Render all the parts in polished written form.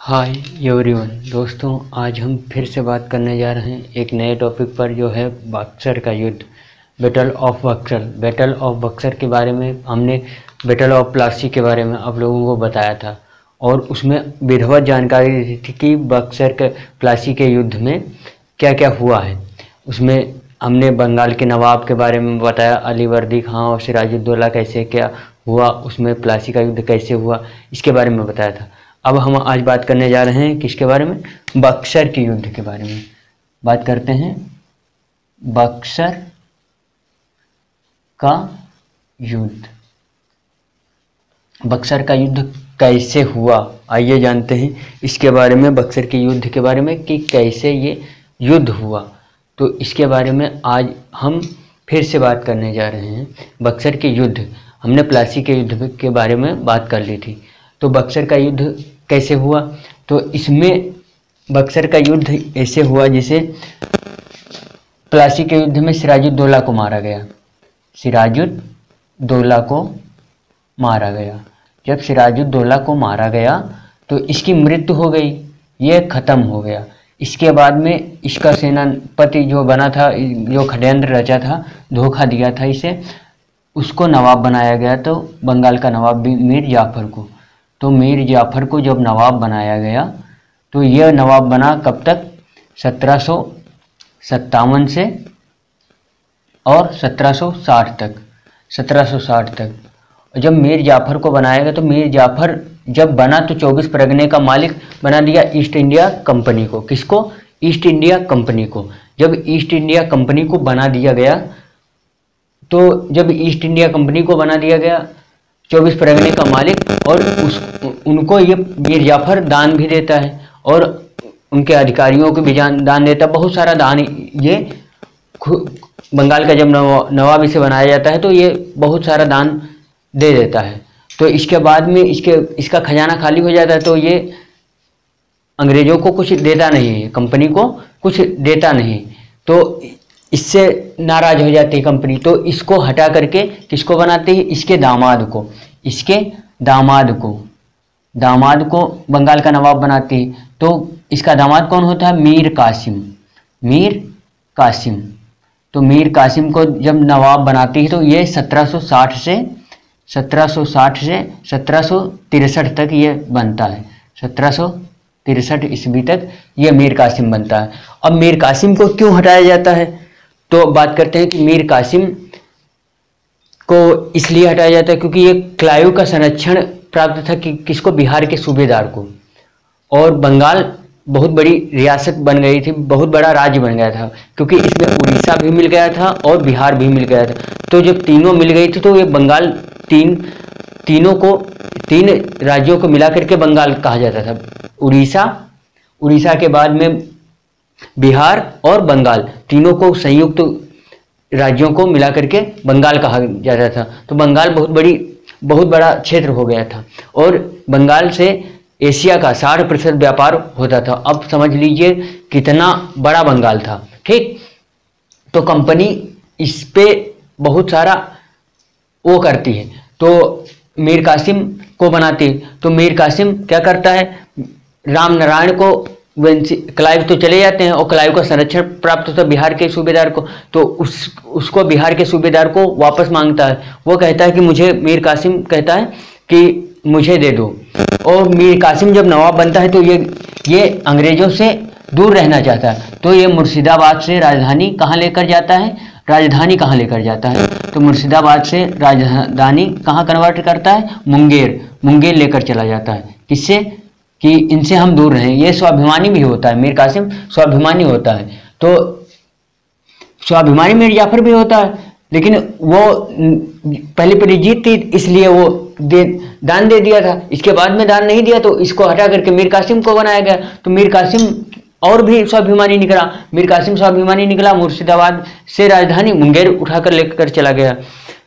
Hi everyone दोस्तों, आज हम फिर से बात करने जा रहे हैं एक नए टॉपिक पर, जो है बक्सर का युद्ध, battle of Buxar. Battle of Buxar के बारे में हमने बैटल ऑफ प्लासी के बारे में आप लोगों को बताया था और उसमें विधिवत जानकारी दी थी कि बक्सर के प्लासी के युद्ध में क्या क्या हुआ है। उसमें हमने बंगाल के नवाब के बारे में बताया, अलीवर्दी खां और सिराजुद्दौला कैसे क्या हुआ, उसमें प्लासी का युद्ध कैसे हुआ, इसके बारे में बताया था। अब हम आज बात करने जा रहे हैं किसके बारे में? बक्सर के युद्ध के बारे में बात करते हैं। बक्सर का युद्ध, बक्सर का युद्ध कैसे हुआ, आइए जानते हैं इसके बारे में, बक्सर के युद्ध के बारे में कि कैसे ये युद्ध हुआ। तो इसके बारे में आज हम फिर से बात करने जा रहे हैं। बक्सर के युद्ध, हमने प्लासी के युद्ध के बारे में बात कर ली थी, तो बक्सर का युद्ध कैसे हुआ? तो इसमें बक्सर का युद्ध ऐसे हुआ जैसे प्लासी के युद्ध में सिराजुद्दौला को मारा गया। सिराजुद्दौला को मारा गया। जब सिराजुद्दौला को मारा गया तो इसकी मृत्यु हो गई, ये ख़त्म हो गया। इसके बाद में इसका सेनापति जो बना था, जो षड्यंत्र रचा था, धोखा दिया था इसे, उसको नवाब बनाया गया। तो बंगाल का नवाब मीर जाफर को, तो मीर जाफर को जब नवाब बनाया गया तो यह नवाब बना कब तक? 1757 से और 1760 तक। 1760 तक जब मीर जाफर को बनाया गया तो मीर जाफर जब बना तो 24 परगने का मालिक बना दिया ईस्ट इंडिया कंपनी को। किसको? ईस्ट इंडिया कंपनी को। जब ईस्ट इंडिया कंपनी को बना दिया गया, तो जब ईस्ट इंडिया कंपनी को बना दिया गया 24 परगने का मालिक, और उनको ये मीर जाफर दान भी देता है और उनके अधिकारियों को भी दान देता है, बहुत सारा दान। ये बंगाल का जब नवाब इसे बनाया जाता है तो ये बहुत सारा दान दे देता है। तो इसके बाद में इसका खजाना खाली हो जाता है, तो ये अंग्रेजों को कुछ देता नहीं है, कंपनी को कुछ देता नहीं, तो इससे नाराज हो जाती है कंपनी। तो इसको हटा करके किसको बनाती है? इसके दामाद को। इसके दामाद को बंगाल का नवाब बनाती है। तो इसका दामाद कौन होता है? मीर कासिम। मीर कासिम। तो मीर कासिम को जब नवाब बनाती है तो ये 1760 से 1763 तक ये बनता है। 1763 ईस्वी तक ये मीर कासिम बनता है। अब मीर कासिम को क्यों हटाया जाता है? तो बात करते हैं कि मीर कासिम को इसलिए हटाया जाता है क्योंकि ये क्लाइव का संरक्षण प्राप्त था कि किसको? बिहार के सूबेदार को। और बंगाल बहुत बड़ी रियासत बन गई थी, बहुत बड़ा राज्य बन गया था, क्योंकि इसमें उड़ीसा भी मिल गया था और बिहार भी मिल गया था। तो जब तीनों मिल गई थी तो ये बंगाल तीन राज्यों को मिला करके बंगाल कहा जाता था। उड़ीसा के बाद में बिहार और बंगाल, तीनों को संयुक्त राज्यों को मिला करके बंगाल कहा जाता था। तो बंगाल बहुत बड़ा क्षेत्र हो गया था और बंगाल से एशिया का 60% व्यापार होता था। अब समझ लीजिए कितना बड़ा बंगाल था, ठीक। तो कंपनी इस पे बहुत सारा वो करती है, तो मीर कासिम को बनाती है। तो मीर कासिम क्या करता है? राम नारायण को, क्लाइव तो चले जाते हैं और क्लाइव का संरक्षण प्राप्त होता है बिहार के सूबेदार को, तो उसको बिहार के सूबेदार को वापस मांगता है। वो कहता है कि मुझे, मीर कासिम कहता है कि मुझे दे दो। और मीर कासिम जब नवाब बनता है तो ये अंग्रेजों से दूर रहना चाहता है, तो ये मुर्शिदाबाद से राजधानी कहाँ लेकर जाता है? तो मुर्शिदाबाद से राजधानी कहाँ कन्वर्ट करता है? मुंगेर लेकर चला जाता है। किससे? कि इनसे हम दूर रहें। ये स्वाभिमानी भी होता है, मीर कासिम स्वाभिमानी होता है। तो स्वाभिमानी मीर जाफर भी होता है, लेकिन वो पहली जीत थी इसलिए वो दान दे दिया था। इसके बाद में दान नहीं दिया तो इसको हटा करके मीर कासिम को बनाया गया। तो मीर कासिम और भी स्वाभिमानी निकला। मुर्शिदाबाद से राजधानी मुंगेर उठाकर लेकर चला गया।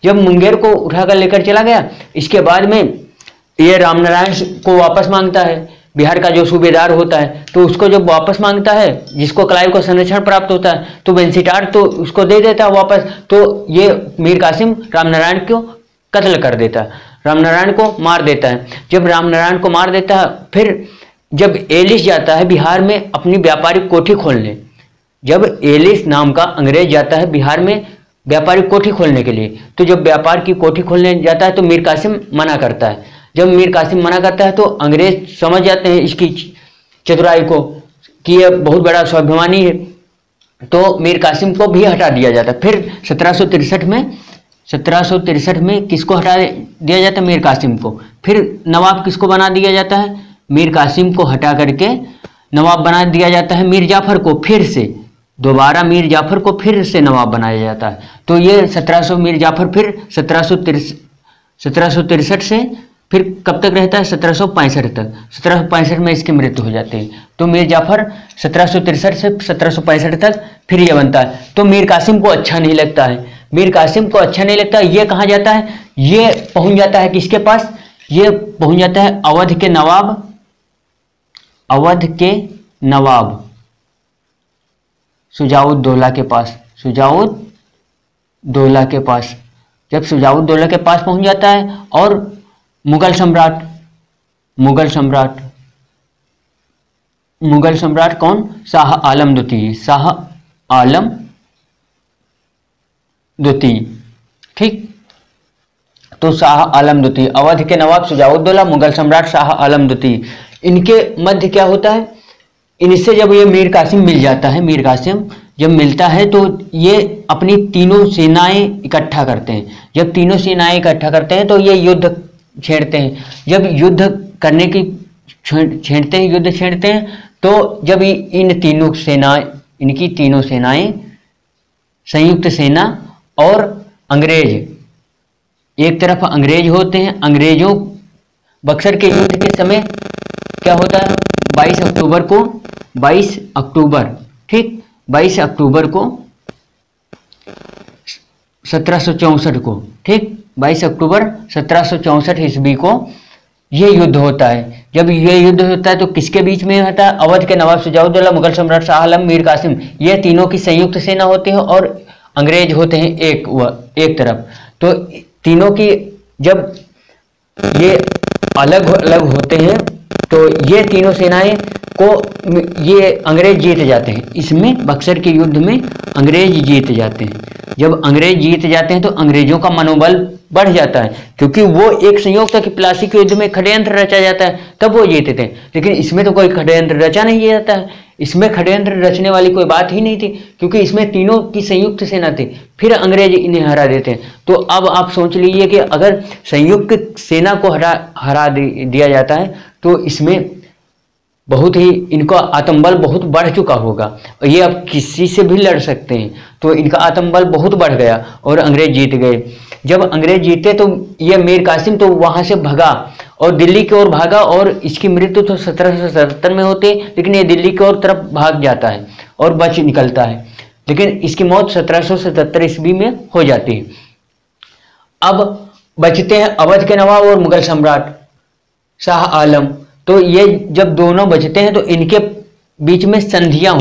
जब मुंगेर को उठाकर लेकर चला गया, इसके बाद में ये रामनारायण को वापस मांगता है, बिहार का जो सूबेदार होता है, तो उसको जब वापस मांगता है, जिसको क्लाइव का संरक्षण प्राप्त होता है, तो वेंसिटार तो उसको दे देता है वापस। तो ये मीर कासिम रामनारायण को कत्ल कर देता है, रामनारायण को मार देता है। जब रामनारायण को मार देता है, फिर जब एलिस जाता है बिहार में अपनी व्यापारिक कोठी खोलने, जब एलिस नाम का अंग्रेज जाता है बिहार में व्यापारिक कोठी खोलने के लिए, तो जब व्यापार की कोठी खोलने जाता है तो मीर कासिम मना करता है। जब मीर कासिम मना करता है तो अंग्रेज समझ जाते हैं इसकी चतुराई को कि यह बहुत बड़ा स्वाभिमानी है, तो मीर कासिम को भी हटा दिया जाता है। फिर 1763 में किसको हटा दिया जाता है? मीर कासिम को। फिर नवाब किसको बना दिया जाता है? मीर कासिम को हटा करके नवाब बना दिया जाता है मीर जाफर को। फिर से दोबारा मीर जाफर को फिर से नवाब बनाया जाता है। तो ये 1700 मीर जाफर फिर 1763 से फिर कब तक रहता है? 1765 तक। 1765 में इसकी मृत्यु हो जाती है। तो मीर जाफर 1763 से 1765 तक फिर ये बनता है। तो मीर कासिम को अच्छा नहीं लगता है, मीर कासिम को अच्छा नहीं लगता। ये कहाँ जाता है? ये पहुंच जाता है किसके पास? ये पहुंच जाता है अवध के नवाब, अवध के नवाब शुजाउद्दौला के पास, शुजाउद्दौला के पास। जब शुजाउद्दौला के पास पहुंच जाता है और मुगल सम्राट कौन? शाह आलम द्वितीय, शाह आलम द्वितीय। ठीक, तो शाह आलम द्वितीय, अवध के नवाब शुजाउद्दौला, मुगल सम्राट शाह आलम द्वितीय, इनके मध्य क्या होता है? इनसे जब ये मीर कासिम मिल जाता है, मीर कासिम जब मिलता है तो ये अपनी तीनों सेनाएं इकट्ठा करते हैं। जब तीनों सेनाएं इकट्ठा करते हैं तो ये युद्ध छेड़ते हैं। जब युद्ध करने की युद्ध छेड़ते हैं तो जब इन तीनों सेनाएं, इनकी तीनों सेनाएं, संयुक्त सेना और अंग्रेज, एक तरफ अंग्रेज होते हैं। अंग्रेजों बक्सर के युद्ध के समय क्या होता है? 22 अक्टूबर को, 22 अक्टूबर, ठीक, 22 अक्टूबर को 1764 को, ठीक, 22 अक्टूबर 1764 ईस्वी को ये युद्ध होता है। जब ये युद्ध होता है तो किसके बीच में होता है? अवध के नवाब शुजाउद्दौला, मुगल सम्राट शाह आलम, मीर कासिम, ये तीनों की संयुक्त सेना होती है और अंग्रेज होते हैं एक तरफ। तो तीनों की जब ये अलग अलग होते हैं तो ये तीनों सेनाएं को ये अंग्रेज जीत जाते हैं। इसमें बक्सर के युद्ध में अंग्रेज जीत जाते हैं। जब अंग्रेज जीत जाते हैं तो अंग्रेजों का मनोबल बढ़ जाता है, क्योंकि वो एक संयोग था कि प्लासी के युद्ध में षड्यंत्र रचा जाता है तब वो जीते थे। लेकिन इसमें तो कोई षड्यंत्र रचा नहीं जाता है, इसमें षड्यंत्र रचने वाली कोई बात ही नहीं थी, क्योंकि इसमें तीनों की संयुक्त सेना थी। फिर अंग्रेज इन्हें हरा देते हैं। तो अब आप सोच लीजिए कि अगर संयुक्त सेना को हरा दिया जाता है तो इसमें बहुत ही इनका आत्मबल बहुत बढ़ चुका होगा और ये अब किसी से भी लड़ सकते हैं। तो इनका आत्मबल बहुत बढ़ गया और अंग्रेज जीत गए। जब अंग्रेज जीते तो ये मीर कासिम तो वहाँ से भगा और दिल्ली की ओर भागा और इसकी मृत्यु तो 1777 में होती है, लेकिन ये दिल्ली की ओर तरफ भाग जाता है और बच निकलता है। लेकिन इसकी मौत 1777 ईस्वी में हो जाती है। अब बचते हैं अवध के नवाब और मुगल सम्राट शाह आलम। तो ये जब दोनों बचते हैं तो इनके बीच में संधियां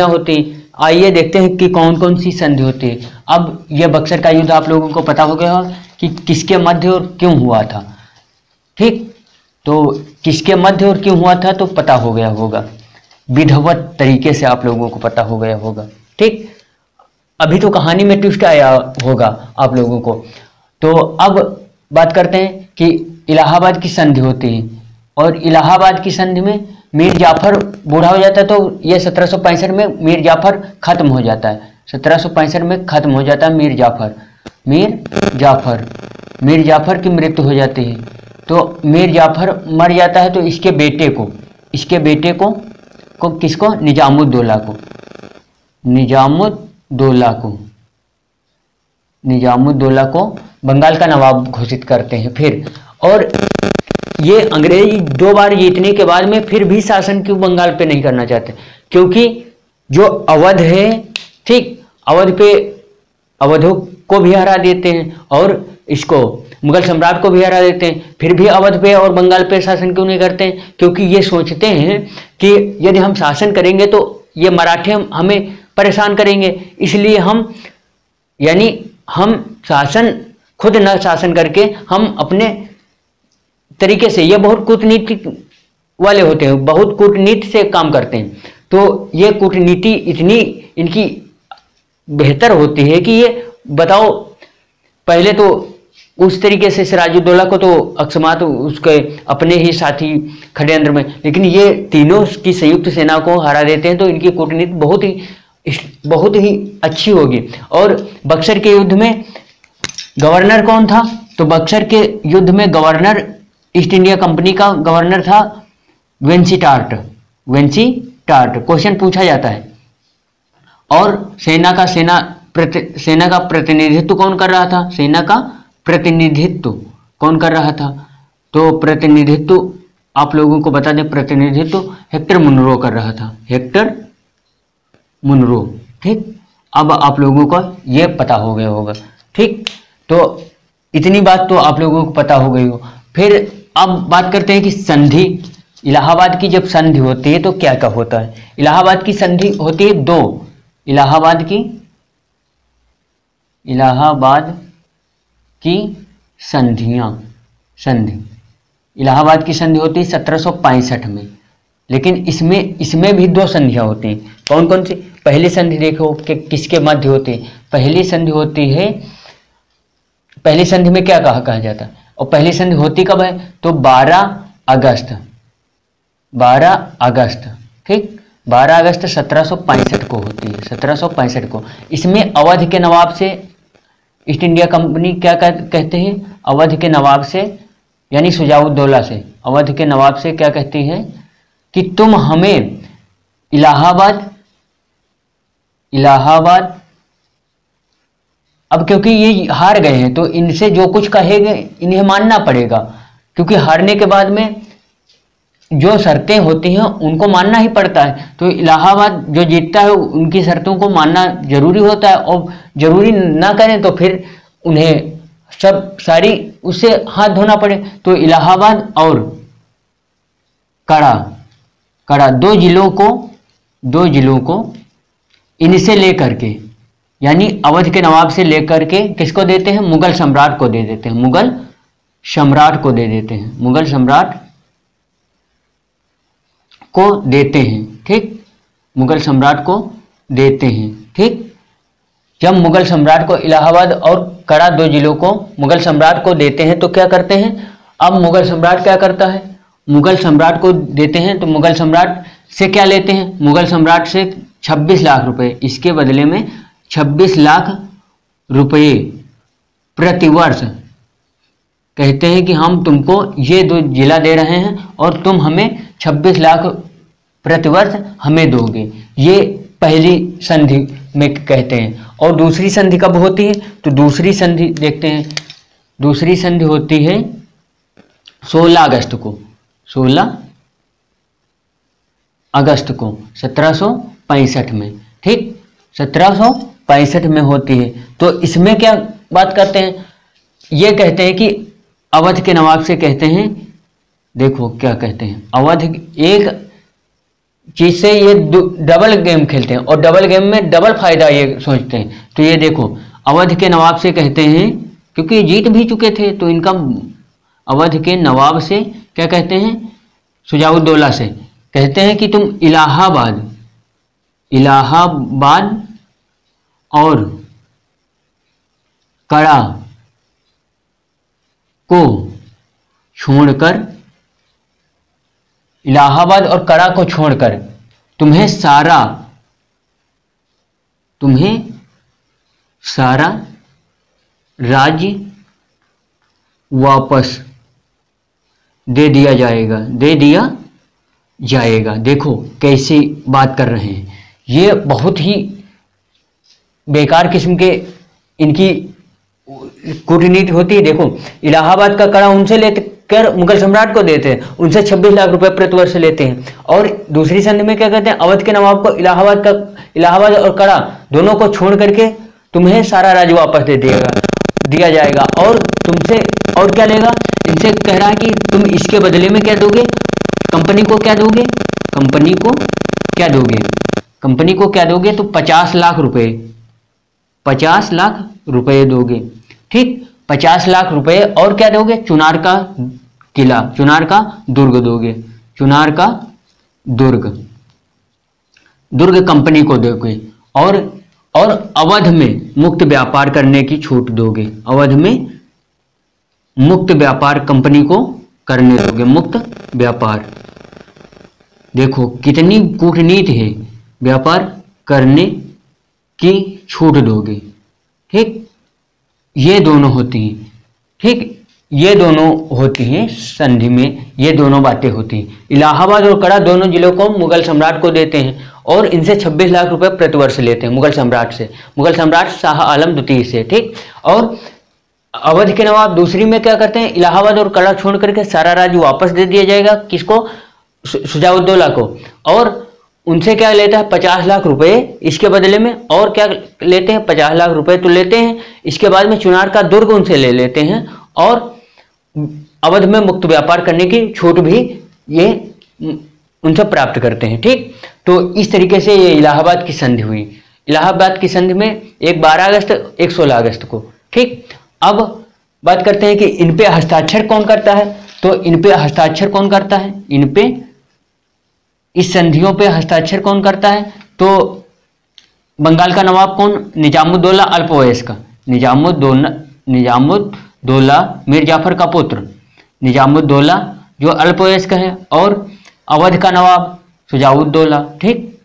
होती। आइए देखते हैं कि कौन कौन सी संधि होती है। अब यह बक्सर का युद्ध आप लोगों को पता हो गया कि किसके मध्य और क्यों हुआ था, ठीक। तो किसके मध्य और क्यों हुआ था तो पता हो गया होगा, विधिवत तरीके से आप लोगों को पता हो गया होगा, ठीक। अभी तो कहानी में ट्विस्ट आया होगा आप लोगों को। तो अब बात करते हैं कि इलाहाबाद की संधि होती है और इलाहाबाद की संधि में मीर जाफर बूढ़ा हो जाता है। तो ये 1765 में मीर जाफर खत्म हो जाता है। 1765 में खत्म हो जाता है मीर जाफर की मृत्यु हो जाती है। तो मीर जाफर मर जाता है तो इसके बेटे को किसको? निजामुद्दौला को बंगाल का नवाब घोषित करते हैं फिर। और ये अंग्रेज 2 बार जीतने के बाद में फिर भी शासन क्यों बंगाल पे नहीं करना चाहते? क्योंकि जो अवध है, ठीक, अवधों को भी हरा देते हैं और इसको मुगल सम्राट को भी हरा देते हैं, फिर भी अवध पे और बंगाल पे शासन क्यों नहीं करते हैं? क्योंकि ये सोचते हैं कि यदि हम शासन करेंगे तो ये मराठे हमें परेशान करेंगे, इसलिए हम शासन खुद न शासन करके हम अपने तरीके से, ये बहुत कूटनीतिक वाले होते हैं, बहुत कूटनीति से काम करते हैं। तो ये कूटनीति इतनी इनकी बेहतर होती है कि ये बताओ, पहले तो उस तरीके से सिराजुद्दौला को तो अकस्मात उसके अपने ही साथी खड़े अंदर में, लेकिन ये तीनों की संयुक्त सेना को हरा देते हैं, तो इनकी कूटनीति बहुत ही अच्छी होगी। और बक्सर के युद्ध में गवर्नर कौन था? तो बक्सर के युद्ध में गवर्नर, ईस्ट इंडिया कंपनी का गवर्नर था वेंसीटार्ट। वेंसीटार्ट क्वेश्चन पूछा जाता है। और सेना का प्रतिनिधित्व कौन कर रहा था? सेना का प्रतिनिधित्व कौन कर रहा था? तो प्रतिनिधित्व आप लोगों को बता दें, प्रतिनिधित्व हेक्टर मुनरो कर रहा था। हेक्टर मुनरो, ठीक। अब आप लोगों को यह पता हो गया होगा, ठीक। तो इतनी बात तो आप लोगों को पता हो गई हो। फिर अब बात करते हैं कि संधि, इलाहाबाद की जब संधि होती है तो क्या क्या होता है। इलाहाबाद की संधि होती है दो। इलाहाबाद की संधि इलाहाबाद की संधि होती है 1765 में। लेकिन इसमें भी दो संधियां होती हैं। कौन कौन सी? पहली संधि देखो कि किसके मध्य होती है। पहली संधि होती है, पहली संधि में क्या कहा जाता है, और पहली संधि होती कब है? तो 12 अगस्त, ठीक। 12 अगस्त 1765 को होती है, 1765 को। इसमें अवध के नवाब से ईस्ट इंडिया कंपनी क्या कहते हैं? अवध के नवाब से, यानी शुजाउद्दौला से, अवध के नवाब से क्या कहती है कि तुम हमें इलाहाबाद, अब क्योंकि ये हार गए हैं तो इनसे जो कुछ कहेंगे इन्हें मानना पड़ेगा, क्योंकि हारने के बाद में जो शर्तें होती हैं उनको मानना ही पड़ता है। तो इलाहाबाद जो जीतता है उनकी शर्तों को मानना जरूरी होता है, और जरूरी ना करें तो फिर उन्हें सारी उससे हाथ धोना पड़े। तो इलाहाबाद और कड़ा दो जिलों को इनसे लेकर के, यानी अवध के नवाब से लेकर के किसको देते हैं? मुगल सम्राट को दे देते हैं। मुगल सम्राट को देते हैं, ठीक। मुगल सम्राट को देते हैं, ठीक। जब मुगल सम्राट को इलाहाबाद और कड़ा दो जिलों को मुगल सम्राट को देते हैं तो क्या करते हैं? अब मुगल सम्राट क्या करता है? मुगल सम्राट को देते हैं तो मुगल सम्राट से क्या लेते हैं? मुगल सम्राट से 26 लाख रुपए, इसके बदले में 26 लाख रुपये प्रतिवर्ष कहते हैं कि हम तुमको ये दो जिला दे रहे हैं और तुम हमें 26 लाख प्रतिवर्ष हमें दोगे। ये पहली संधि में कहते हैं। और दूसरी संधि कब होती है? तो दूसरी संधि देखते हैं। दूसरी संधि होती है 16 अगस्त को, 16 अगस्त को 1765 में, ठीक। 1765 में होती है। तो इसमें क्या बात करते हैं? ये कहते हैं कि अवध के नवाब से कहते हैं, देखो क्या कहते हैं, अवध एक चीज से ये डबल गेम खेलते हैं और डबल गेम में डबल फायदा ये सोचते हैं। तो ये देखो अवध के नवाब से कहते हैं, क्योंकि जीत भी चुके थे तो इनका अवध के नवाब से क्या कहते हैं? शुजाउद्दौला से कहते हैं कि तुम इलाहाबाद और कड़ा को छोड़कर, इलाहाबाद और कड़ा को छोड़कर तुम्हें सारा राज्य वापस दे दिया जाएगा। देखो कैसी बात कर रहे हैं, ये बहुत ही बेकार किस्म के इनकी कूटनीति होती है। देखो इलाहाबाद का कड़ा उनसे लेकर मुगल सम्राट को देते हैं, उनसे 26 लाख रुपए प्रतिवर्ष लेते हैं। और दूसरी संधि में क्या कहते हैं? अवध के नवाब को इलाहाबाद और कड़ा दोनों को छोड़ करके तुम्हें सारा राज्य वापस दिया जाएगा। और तुमसे और क्या लेगा? इनसे कह रहा है कि तुम इसके बदले में क्या दोगे? कंपनी को क्या दोगे? कंपनी को क्या दोगे? तो 50 लाख रुपए दोगे, ठीक। 50 लाख रुपए और क्या दोगे? चुनार का दुर्ग दोगे। चुनार का दुर्ग कंपनी को दोगे और अवध में मुक्त व्यापार करने की छूट दोगे। अवध में मुक्त व्यापार कंपनी को करने दोगे, मुक्त व्यापार। देखो कितनी कूटनीति है, व्यापार करने की छूट दोगे। ठीक, ये दोनों होती हैं। ठीक, ये दोनों होती हैं संधि में, ये दोनों बातें होती हैं। इलाहाबाद और कड़ा दोनों जिलों को मुगल सम्राट को देते हैं और इनसे 26 लाख रुपए प्रतिवर्ष लेते हैं मुगल सम्राट से, मुगल सम्राट शाह आलम द्वितीय से। ठीक, और अवध के नवाब दूसरी में क्या करते हैं, इलाहाबाद और कड़ा छोड़ करके सारा राज्य वापस दे दिया जाएगा। किसको? शुजाउद्दौला को। और उनसे क्या लेता है, 50 लाख रुपए इसके बदले में। और क्या लेते हैं, 50 लाख रुपए तो लेते हैं। इसके बाद में चुनार का दुर्ग उनसे ले लेते हैं और अवध में मुक्त व्यापार करने की छूट भी ये उनसे प्राप्त करते हैं। ठीक, तो इस तरीके से ये इलाहाबाद की संधि हुई। इलाहाबाद की संधि में एक 12 अगस्त, एक 16 अगस्त को। ठीक, अब बात करते हैं कि इन पे हस्ताक्षर कौन करता है। तो इन पे हस्ताक्षर कौन करता है, इन पे, इस संधियों पे हस्ताक्षर कौन करता है? तो बंगाल का नवाब कौन? निजामुद्दौला अल्पवयस्क, निजामुद्दौला मीर जाफर का पुत्र निजामुद्दौला जो अल्पवयस्क है, और अवध का नवाब शुजाउद्दौला। ठीक,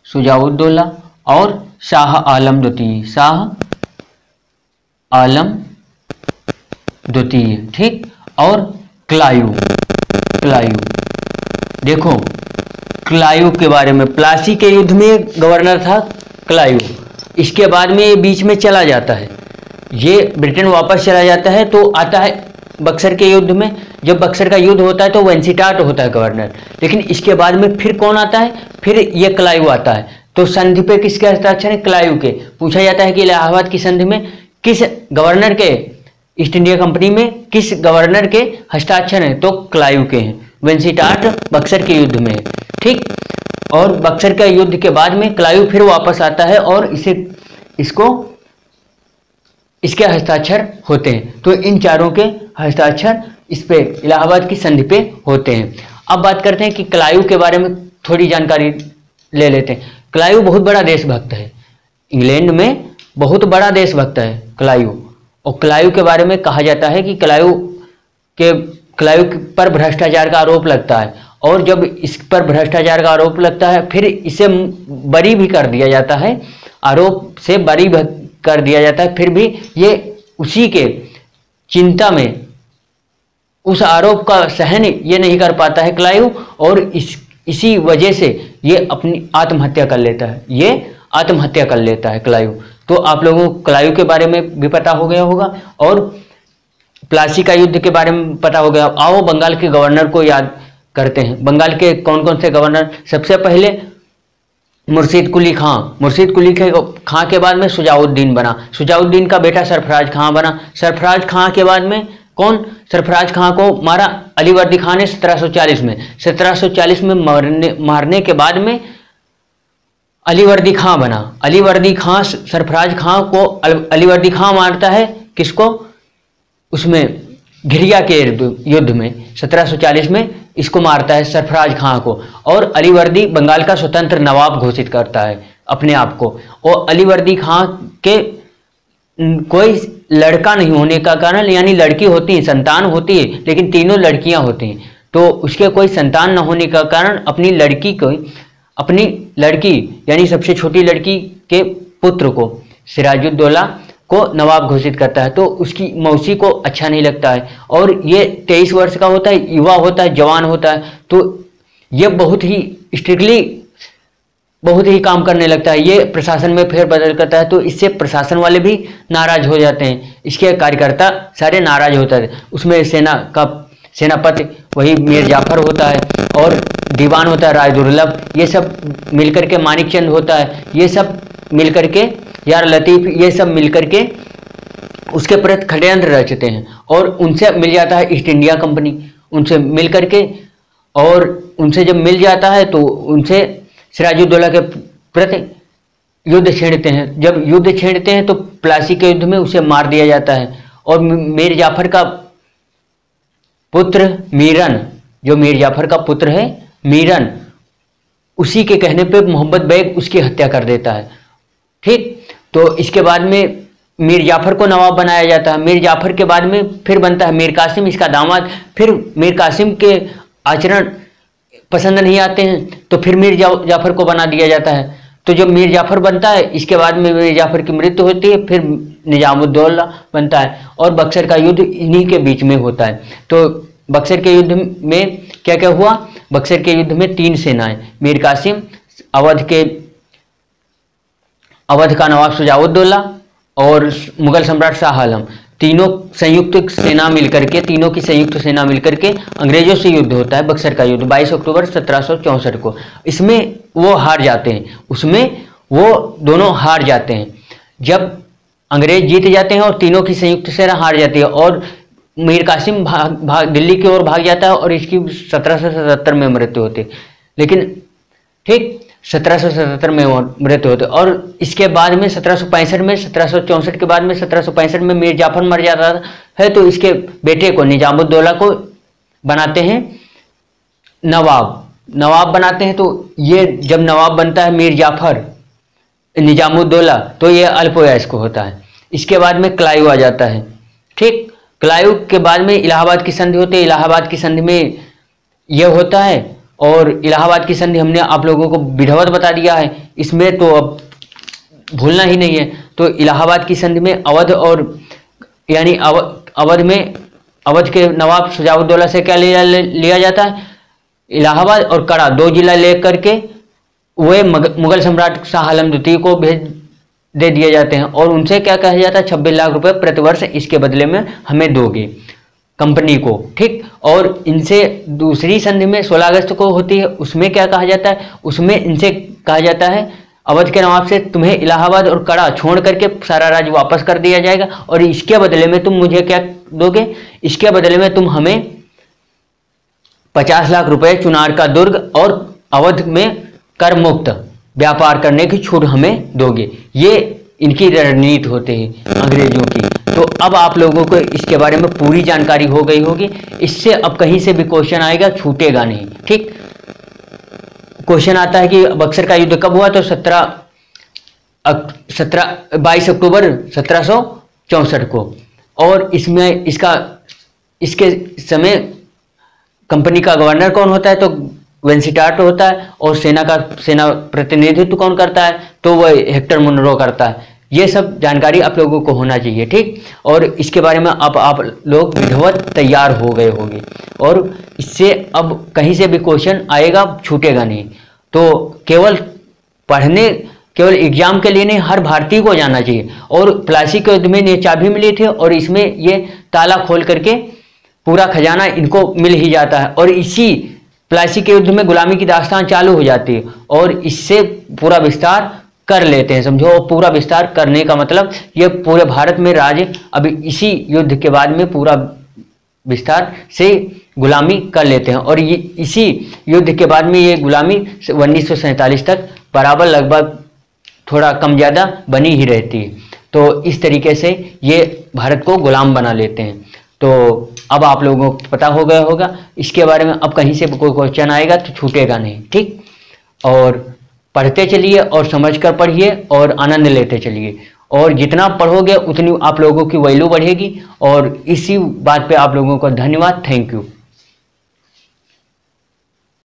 शुजाउद्दौला और शाह आलम द्वितीय, शाह आलम द्वितीय। ठीक, और क्लायू। देखो क्लायू के बारे में, प्लासी के युद्ध में गवर्नर था क्लायू। इसके बाद में ये बीच में चला जाता है, ये ब्रिटेन वापस चला जाता है, तो आता है बक्सर के युद्ध में। जब बक्सर का युद्ध होता है तो वेंसिटाट होता है गवर्नर, लेकिन इसके बाद में फिर कौन आता है, फिर ये क्लायू आता है। तो संधि पे किसके हस्ताक्षर है? क्लायू के। पूछा जाता है कि इलाहाबाद की संधि में किस गवर्नर के, ईस्ट इंडिया कंपनी में किस गवर्नर के हस्ताक्षर हैं? तो क्लायू के हैं। वेंसिटाट बक्सर के युद्ध में। ठीक, और बक्सर के युद्ध के बाद में क्लायू फिर वापस आता है और इसके हस्ताक्षर होते हैं। तो इन चारों के हस्ताक्षर इस पे इलाहाबाद की संधि पे होते हैं। अब बात करते हैं कि क्लायू के बारे में थोड़ी जानकारी ले लेते हैं। क्लायू बहुत बड़ा देशभक्त है, इंग्लैंड में बहुत बड़ा देशभक्त है क्लायू। और क्लायू के बारे में कहा जाता है कि क्लायू पर भ्रष्टाचार का आरोप लगता है, और जब इस पर भ्रष्टाचार का आरोप लगता है फिर इसे बरी भी कर दिया जाता है, आरोप से बरी कर दिया जाता है, फिर भी ये उसी के चिंता में उस आरोप का सहन ये नहीं कर पाता है क्लायू, और इसी वजह से ये अपनी आत्महत्या कर लेता है क्लायू। तो आप लोगों को क्लायू के बारे में भी पता हो गया होगा और प्लासी का युद्ध के बारे में पता हो गया। आओ बंगाल के गवर्नर को याद करते हैं। बंगाल के कौन कौन से गवर्नर? सबसे पहले मुर्शीद कुली खां के बाद में सुजाउद्दीन बना, सुजाउद्दीन का बेटा सरफराज खां बना। सरफराज खां के बाद में कौन? सरफराज खां को मारा अलीवर्दी खां ने 1740 में। 1740 में मारने के बाद में अलीवर्दी खां बना। अलीवर्दी खां, सरफराज खां को अलीवर्दी खां मारता है। किसको? उसमें घिरिया के युद्ध में 1740 में इसको मारता है सरफराज खां को, और अलीवर्दी बंगाल का स्वतंत्र नवाब घोषित करता है अपने आप को। और अलीवर्दी खां के कोई लड़का नहीं होने का कारण, यानी लड़की होती है, संतान होती है, लेकिन तीनों लड़कियां होती हैं, तो उसके कोई संतान न होने का कारण अपनी लड़की यानी सबसे छोटी लड़की के पुत्र को, सिराजुद्दौला को नवाब घोषित करता है। तो उसकी मौसी को अच्छा नहीं लगता है, और ये 23 वर्ष का होता है, युवा होता है, जवान होता है, तो ये बहुत ही स्ट्रिक्टली बहुत ही काम करने लगता है, ये प्रशासन में फेरबदल करता है। तो इससे प्रशासन वाले भी नाराज हो जाते हैं, इसके कार्यकर्ता सारे नाराज होते हैं। उसमें सेनापति वही मीर जाफर होता है, और दीवान होता है रायदुर्लभ, ये सब मिलकर के मानिकचंद होता है, ये सब मिलकर के यार लतीफ, ये सब मिलकर के उसके प्रति षड्यंत्र रचते हैं, और उनसे मिल जाता है ईस्ट इंडिया कंपनी, उनसे मिल करके, और उनसे जब मिल जाता है तो उनसे सिराजुद्दौला के प्रति युद्ध छेड़ते हैं। जब युद्ध छेड़ते हैं तो प्लासी के युद्ध में उसे मार दिया जाता है, और मीर जाफर का पुत्र मीरन, जो मीर जाफर का पुत्र है मीरन, उसी के कहने पे मोहम्मद बेग उसकी हत्या कर देता है। ठीक, तो इसके बाद में मीर जाफर को नवाब बनाया जाता है। मीर जाफर के बाद में फिर बनता है मीर कासिम, इसका दामाद। फिर मीर कासिम के आचरण पसंद नहीं आते हैं तो फिर मीर जाफर को बना दिया जाता है। तो जब मीर जाफर बनता है, इसके बाद में मीर जाफर की मृत्यु होती है, फिर निजामुद्दौला बनता है और बक्सर का युद्ध इन्हीं के बीच में होता है। तो बक्सर के युद्ध में क्या क्या हुआ? बक्सर के युद्ध में 3 सेनाएं, मीर कासिम, अवध का नवाब शुजाउद्दौला और मुगल सम्राट शाह आलम, तीनों की संयुक्त सेना मिलकर के अंग्रेजों से युद्ध होता है। बक्सर का युद्ध 22 अक्टूबर 1764 को। इसमें वो हार जाते हैं, उसमें वो दोनों हार जाते हैं। जब अंग्रेज जीत जाते हैं और तीनों की संयुक्त सेना हार जाती है और मीर कासिम दिल्ली की ओर भाग जाता है और इसकी 1777 में मृत्यु होती है। लेकिन ठीक 1777 में मृत्यु होती है और इसके बाद में 1764 के बाद में 1765 में मीर जाफर मर जाता है तो इसके बेटे को निजामुद्दौला को बनाते हैं नवाब बनाते हैं। तो ये जब नवाब बनता है मीर जाफर निजामुद्दौला तो ये अल्पवयस्क होता है। इसके बाद में क्लाइव आ जाता है। ठीक, क्लाइव के बाद में इलाहाबाद की संधि होती है। इलाहाबाद की संधि में यह होता है और इलाहाबाद की संधि हमने आप लोगों को विधिवत बता दिया है, इसमें तो अब भूलना ही नहीं है। तो इलाहाबाद की संधि में अवध और यानी अवध के नवाब शुजाउद्दौला से क्या लिया जाता है? इलाहाबाद और कड़ा 2 जिला लेकर के वे मुगल सम्राट शाह आलम द्वितीय को दे दिए जाते हैं और उनसे क्या कहा जाता है? 26 लाख रुपए प्रतिवर्ष इसके बदले में हमें दोगे कंपनी को। ठीक, और इनसे दूसरी संधि में 16 अगस्त को होती है, उसमें क्या कहा जाता है? उसमें इनसे कहा जाता है अवध के नवाब से तुम्हें इलाहाबाद और कड़ा छोड़ करके सारा राज्य वापस कर दिया जाएगा और इसके बदले में तुम मुझे क्या दोगे? इसके बदले में तुम हमें 50 लाख रुपए चुनार का दुर्ग और अवध में कर मुक्त व्यापार करने की छूट हमें दोगे। ये इनकी रणनीति होती है अंग्रेजों की। तो अब आप लोगों को इसके बारे में पूरी जानकारी हो गई होगी। इससे अब कहीं से भी क्वेश्चन आएगा, छूटेगा नहीं। ठीक, क्वेश्चन आता है कि बक्सर का युद्ध कब हुआ? तो 22 अक्टूबर 1764 को। और इसमें इसके समय कंपनी का गवर्नर कौन होता है? तो वेंसिटार्ट होता है और सेना प्रतिनिधित्व कौन करता है? तो वह हेक्टर मुनरो करता है। ये सब जानकारी आप लोगों को होना चाहिए। ठीक, और इसके बारे में अब आप लोग विधिवत तैयार हो गए होंगे और इससे अब कहीं से भी क्वेश्चन आएगा, छूटेगा नहीं। तो केवल एग्जाम के लिए नहीं, हर भारतीय को जानना चाहिए। और प्लासी के युद्ध में ये चाबी मिली थी और इसमें ये ताला खोल करके पूरा खजाना इनको मिल ही जाता है और इसी प्लासी के युद्ध में गुलामी की दास्तान चालू हो जाती है और इससे पूरा विस्तार कर लेते हैं। समझो, पूरा विस्तार करने का मतलब ये पूरे भारत में राज्य अभी इसी युद्ध के बाद में पूरा विस्तार से गुलामी कर लेते हैं और ये इसी युद्ध के बाद में ये गुलामी 1947 तक बराबर लगभग थोड़ा कम ज़्यादा बनी ही रहती है। तो इस तरीके से ये भारत को गुलाम बना लेते हैं। तो अब आप लोगों को पता हो गया होगा इसके बारे में। अब कहीं से कोई क्वेश्चन आएगा तो छूटेगा नहीं। ठीक, और पढ़ते चलिए और समझकर पढ़िए और आनंद लेते चलिए और जितना पढ़ोगे उतनी आप लोगों की वैल्यू बढ़ेगी। और इसी बात पे आप लोगों को धन्यवाद, थैंक यू।